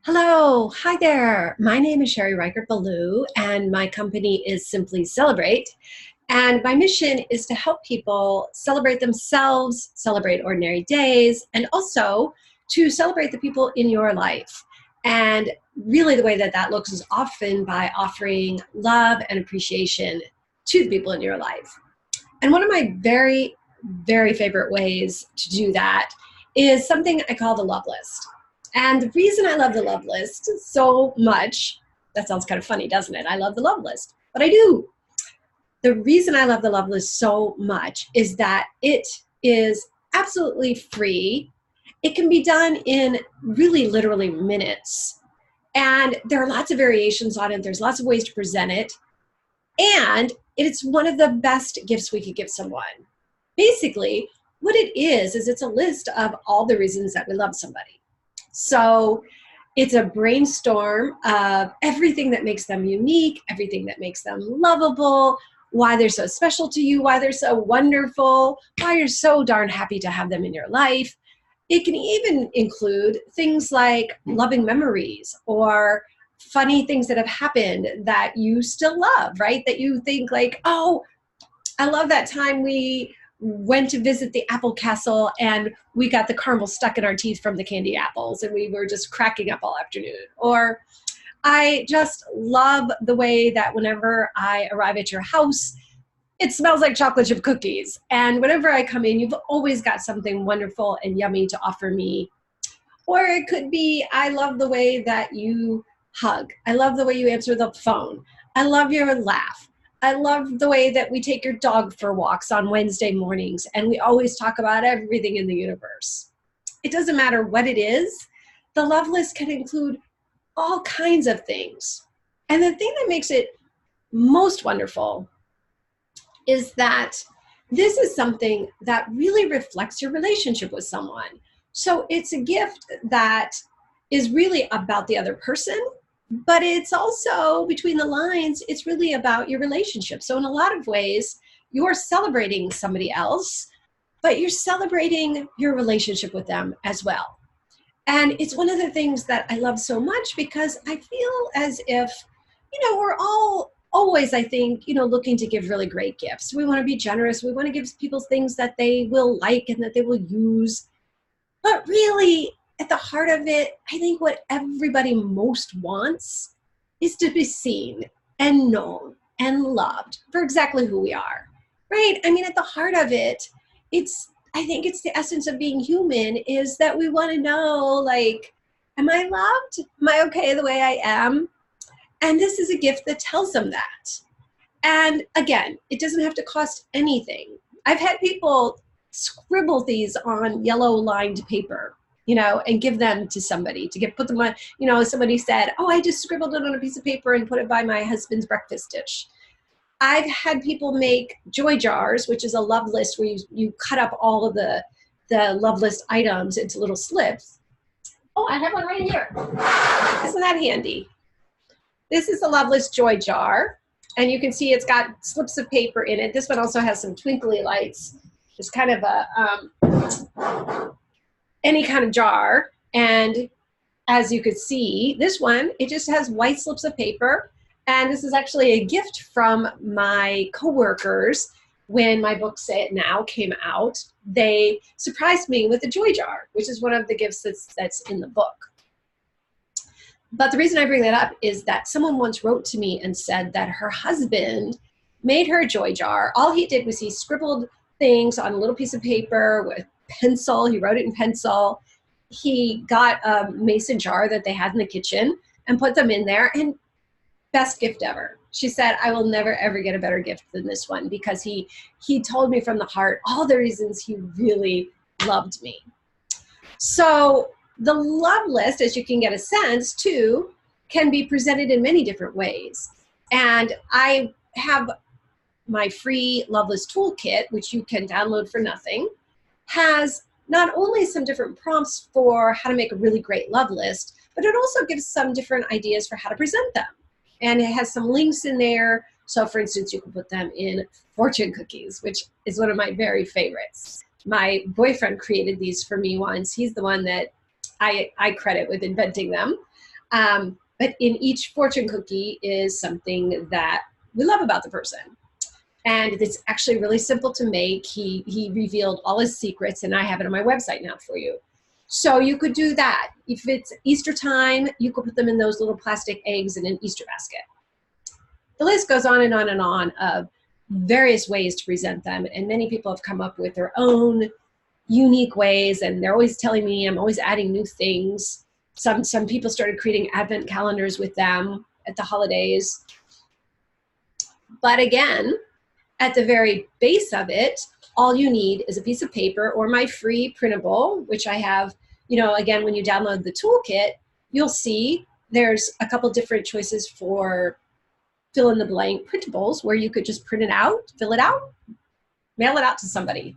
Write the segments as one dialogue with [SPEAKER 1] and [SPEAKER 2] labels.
[SPEAKER 1] Hello, hi there. My name is Richert Belul, and my company is Simply Celebrate. And my mission is to help people celebrate themselves, celebrate ordinary days, and also to celebrate the people in your life. And really, the way that that looks is often by offering love and appreciation to the people in your life. And one of my very favorite ways to do that is something I call the love list. And the reason I love the love list so much, that sounds kind of funny, doesn't it? I love the love list, but I do. The reason I love the love list so much is that it is absolutely free. It can be done in really literally minutes. And there are lots of variations on it. There's lots of ways to present it. And it's one of the best gifts we could give someone. Basically, what it is it's a list of all the reasons that we love somebody. So it's a brainstorm of everything that makes them unique, everything that makes them lovable, why they're so special to you, why they're so wonderful, why you're so darn happy to have them in your life. It can even include things like loving memories or funny things that have happened that you still love, right? That you think like, oh, I love that time we went to visit the apple castle and we got the caramel stuck in our teeth from the candy apples and we were just cracking up all afternoon. Or I just love the way that whenever I arrive at your house, it smells like chocolate chip cookies. And whenever I come in, you've always got something wonderful and yummy to offer me. Or it could be, I love the way that you hug. I love the way you answer the phone. I love your laugh. I love the way that we take your dog for walks on Wednesday mornings and we always talk about everything in the universe. It doesn't matter what it is. The love list can include all kinds of things. And the thing that makes it most wonderful is that this is something that really reflects your relationship with someone. So it's a gift that is really about the other person, but it's also, between the lines, it's really about your relationship. So in a lot of ways, you're celebrating somebody else, but you're celebrating your relationship with them as well. And it's one of the things that I love so much because I feel as if, we're all always, I think, looking to give really great gifts. We want to be generous. We want to give people things that they will like and that they will use. But really, at the heart of it, I think what everybody most wants is to be seen and known and loved for exactly who we are, right? I mean, at the heart of it, I think it's the essence of being human is that we want to know, like, am I loved? Am I okay the way I am? And this is a gift that tells them that. And again, it doesn't have to cost anything. I've had people scribble these on yellow lined paper, and give them to somebody put them on, somebody said, oh, I just scribbled it on a piece of paper and put it by my husband's breakfast dish. I've had people make joy jars, which is a love list where you cut up all of the love list items into little slips. Oh, I have one right here. Isn't that handy? This is a love list joy jar. And you can see it's got slips of paper in it. This one also has some twinkly lights. It's kind of any kind of jar. And as you could see, this one, it just has white slips of paper. And this is actually a gift from my coworkers. When my book Say It Now came out, they surprised me with a joy jar, which is one of the gifts that's in the book. But the reason I bring that up is that someone once wrote to me and said that her husband made her a joy jar. All he did was he scribbled things on a little piece of paper with pencil. He wrote it in pencil. He got a mason jar that they had in the kitchen and put them in there, and best gift ever. She said, I will never ever get a better gift than this one because he told me from the heart all the reasons he really loved me. So the love list, as you can get a sense too, can be presented in many different ways. And I have my free love list toolkit, which you can download for nothing, has not only some different prompts for how to make a really great love list, but it also gives some different ideas for how to present them. And it has some links in there. So for instance, you can put them in fortune cookies, which is one of my very favorites. My boyfriend created these for me once. He's the one that I credit with inventing them. But in each fortune cookie is something that we love about the person. And it's actually really simple to make. He revealed all his secrets, and I have it on my website now for you. So you could do that. If it's Easter time, you could put them in those little plastic eggs in an Easter basket. The list goes on and on and on of various ways to present them, and many people have come up with their own unique ways, and they're always telling me I'm always adding new things. Some people started creating advent calendars with them at the holidays. But again, at the very base of it, all you need is a piece of paper or my free printable, which I have, again, when you download the toolkit, you'll see there's a couple different choices for fill in the blank printables where you could just print it out, fill it out, mail it out to somebody.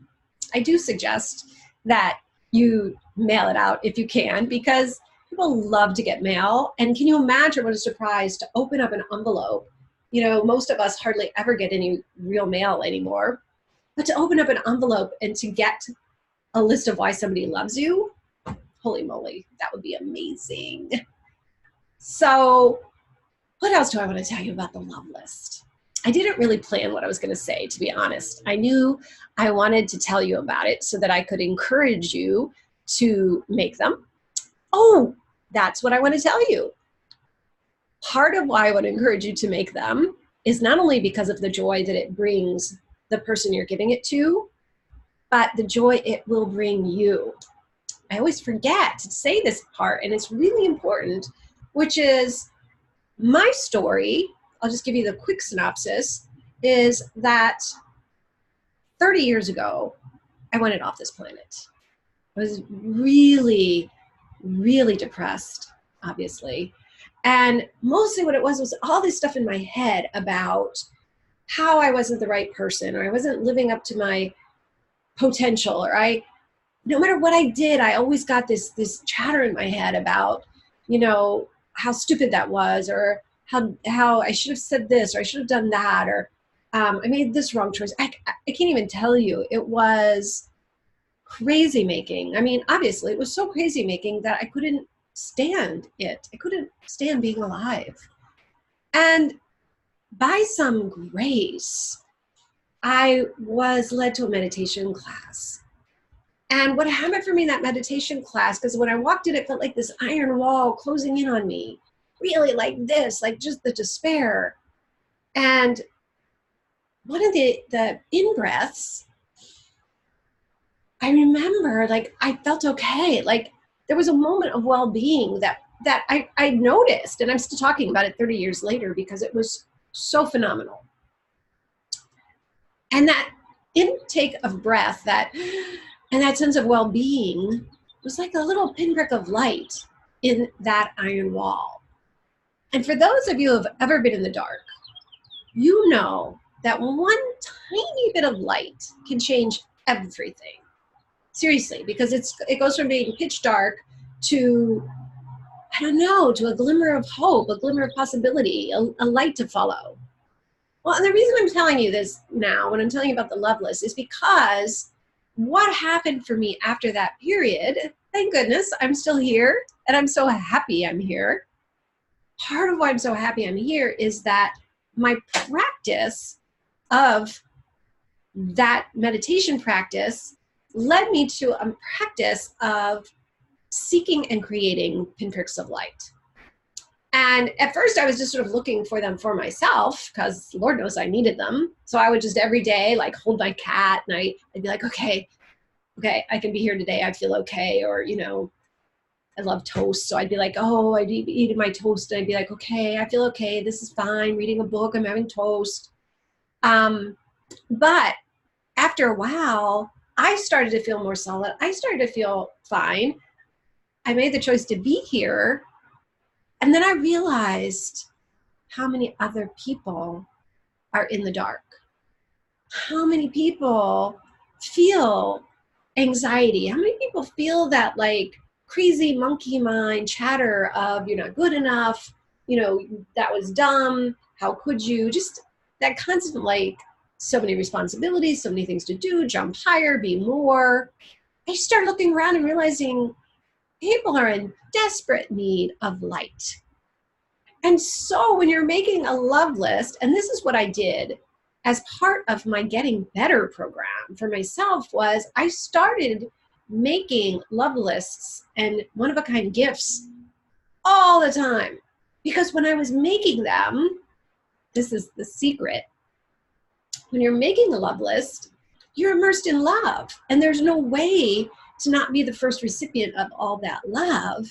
[SPEAKER 1] I do suggest that you mail it out if you can, because people love to get mail. And can you imagine what a surprise to open up an envelope? Most of us hardly ever get any real mail anymore. But to open up an envelope and to get a list of why somebody loves you, holy moly, that would be amazing. So what else do I want to tell you about the love list? I didn't really plan what I was going to say, to be honest. I knew I wanted to tell you about it so that I could encourage you to make them. Oh, that's what I want to tell you. Part of why I want to encourage you to make them is not only because of the joy that it brings the person you're giving it to, but the joy it will bring you. I always forget to say this part, and it's really important, which is my story. I'll just give you the quick synopsis, is that 30 years ago, I wanted off this planet. I was really, really depressed, obviously. And mostly what it was all this stuff in my head about how I wasn't the right person, or I wasn't living up to my potential, or no matter what I did, I always got this chatter in my head about, how stupid that was, or how I should have said this, or I should have done that, or I made this wrong choice. I can't even tell you. It was crazy making. I mean, obviously, it was so crazy making that I couldn't stand it. I couldn't stand being alive. And by some grace, I was led to a meditation class. And what happened for me in that meditation class, because when I walked in, it felt like this iron wall closing in on me, really like this, like just the despair. And one of the in-breaths, I remember, like, I felt okay. Like, there was a moment of well-being that I noticed, and I'm still talking about it 30 years later because it was so phenomenal. And that intake of breath, and that sense of well-being was like a little pinprick of light in that iron wall. And for those of you who have ever been in the dark, you know that one tiny bit of light can change everything. Seriously, because it goes from being pitch dark to, I don't know, to a glimmer of hope, a glimmer of possibility, a light to follow. Well, and the reason I'm telling you this now, when I'm telling you about the love list, is because what happened for me after that period, thank goodness I'm still here, and I'm so happy I'm here. Part of why I'm so happy I'm here is that my practice of that meditation practice led me to a practice of seeking and creating pinpricks of light. And at first I was just sort of looking for them for myself, because Lord knows I needed them. So I would just every day like hold my cat, and I'd be like, okay, I can be here today. I feel okay. Or, I love toast. So I'd be like, oh, I'd be eating my toast. And I'd be like, okay, I feel okay. This is fine. Reading a book, I'm having toast. But after a while, I started to feel more solid. I started to feel fine. I made the choice to be here. And then I realized how many other people are in the dark. How many people feel anxiety? How many people feel that like crazy monkey mind chatter of you're not good enough, that was dumb, how could you? Just that constant like so many responsibilities, so many things to do, jump higher, be more. I started looking around and realizing People are in desperate need of light. And so when you're making a love list, and this is what I did as part of my Getting Better program for myself, was I started making love lists and one-of-a-kind gifts all the time. Because when I was making them, this is the secret, when you're making a love list, you're immersed in love. And there's no way to not be the first recipient of all that love.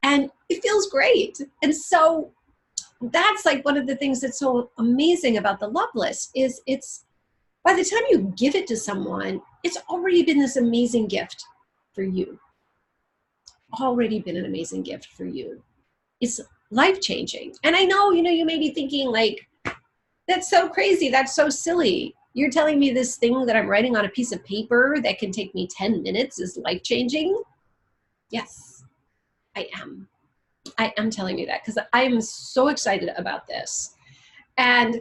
[SPEAKER 1] And it feels great. And so that's like one of the things that's so amazing about the love list is it's, by the time you give it to someone, it's already been this amazing gift for you. Already been an amazing gift for you. It's life-changing. And I know, you may be thinking like, that's so crazy, that's so silly. You're telling me this thing that I'm writing on a piece of paper that can take me 10 minutes is life-changing? Yes, I am. I am telling you that because I am so excited about this. And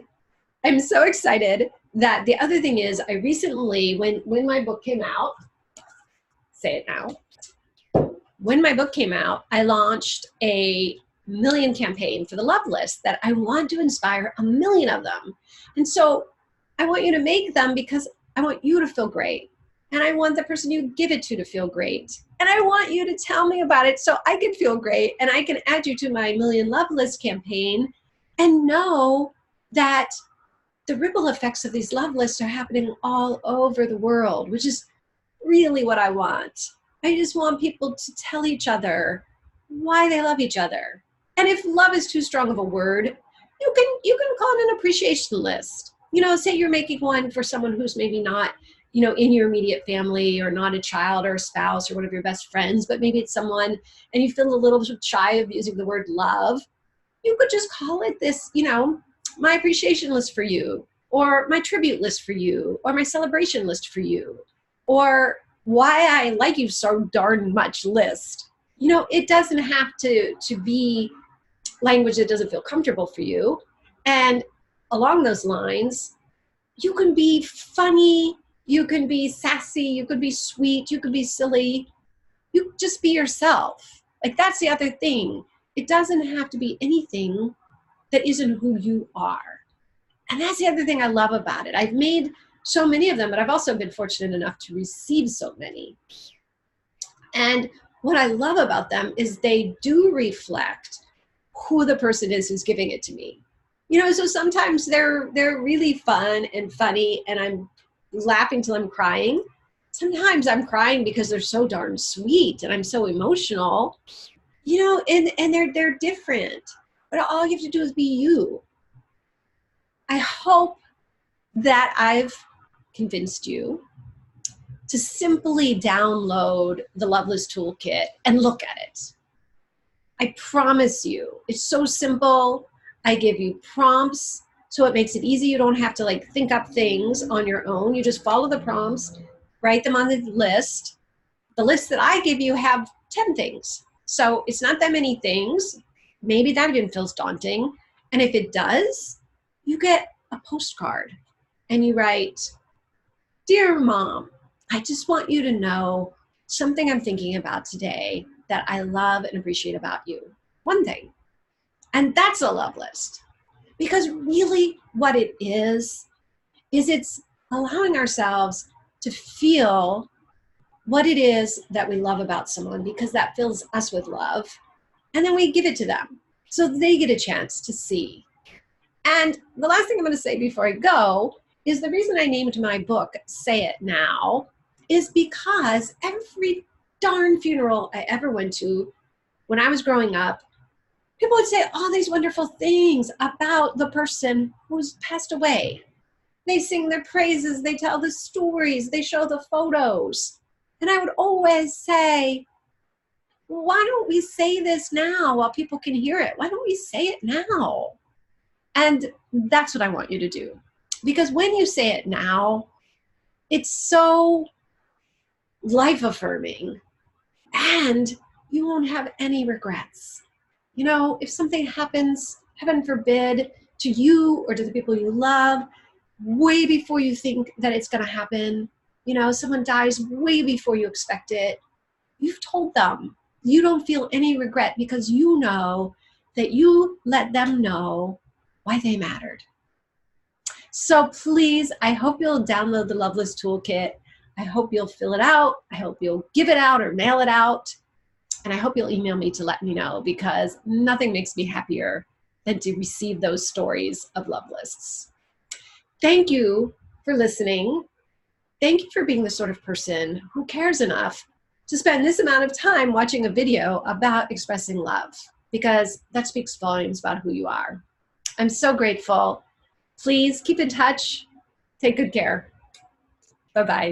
[SPEAKER 1] I'm so excited that the other thing is I recently, when my book came out, say it now, when my book came out, I launched a million campaign for the love list that I want to inspire 1 million of them. And so I want you to make them because I want you to feel great. And I want the person you give it to feel great. And I want you to tell me about it so I can feel great and I can add you to my Million Love List campaign and know that the ripple effects of these love lists are happening all over the world, which is really what I want. I just want people to tell each other why they love each other. And if love is too strong of a word, you can call it an appreciation list. Say you're making one for someone who's maybe not, in your immediate family or not a child or a spouse or one of your best friends, but maybe it's someone and you feel a little shy of using the word love. You could just call it this, my appreciation list for you, or my tribute list for you, or my celebration list for you, or why I like you so darn much list. It doesn't have to be language that doesn't feel comfortable for you. And along those lines, you can be funny, you can be sassy, you could be sweet, you could be silly. You just be yourself. Like that's the other thing. It doesn't have to be anything that isn't who you are. And that's the other thing I love about it. I've made so many of them, but I've also been fortunate enough to receive so many. And what I love about them is they do reflect who the person is who's giving it to me. So sometimes they're really fun and funny and I'm laughing till I'm crying. Sometimes I'm crying because they're so darn sweet and I'm so emotional, and they're different. But all you have to do is be you. I hope that I've convinced you to simply download the Love List Toolkit and look at it. I promise you, it's so simple. I give you prompts, so it makes it easy. You don't have to think up things on your own. You just follow the prompts, write them on the list. The list that I give you have 10 things. So it's not that many things. Maybe that even feels daunting. And if it does, you get a postcard and you write, "Dear Mom, I just want you to know something I'm thinking about today that I love and appreciate about you." One thing. And that's a love list. Because really what it is it's allowing ourselves to feel what it is that we love about someone, because that fills us with love. And then we give it to them so they get a chance to see. And the last thing I'm going to say before I go is the reason I named my book Say It Now is because every darn funeral I ever went to when I was growing up, people would say all these wonderful things about the person who's passed away. They sing their praises, they tell the stories, they show the photos. And I would always say, why don't we say this now while people can hear it? Why don't we say it now? And that's what I want you to do. Because when you say it now, it's so life-affirming and you won't have any regrets. If something happens, heaven forbid, to you or to the people you love, way before you think that it's going to happen, someone dies way before you expect it, you've told them. You don't feel any regret because you know that you let them know why they mattered. So please, I hope you'll download the Love List Toolkit. I hope you'll fill it out. I hope you'll give it out or mail it out. And I hope you'll email me to let me know, because nothing makes me happier than to receive those stories of love lists. Thank you for listening. Thank you for being the sort of person who cares enough to spend this amount of time watching a video about expressing love, because that speaks volumes about who you are. I'm so grateful. Please keep in touch. Take good care. Bye-bye.